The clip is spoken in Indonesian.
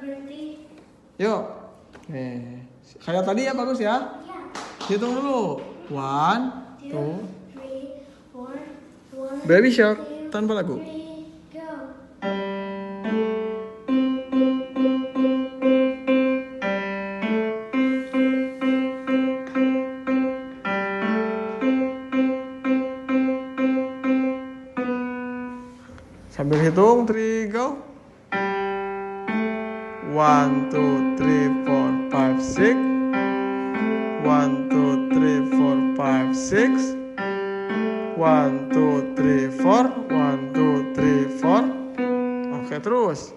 berhenti. Yuk. Nih. Kayak tadi ya, bagus ya? Ya. Hitung dulu. 1, 2. 3, 4, 1. Baby Shark tanpa lagu. 3, go. Sambil hitung, 3, go. 1, 2, 3, 4, 5, 6. 1, 2, 3, 4, 5, 6. 1, 2, 3, 4. 1, 2, 3, 4. Oke, terus.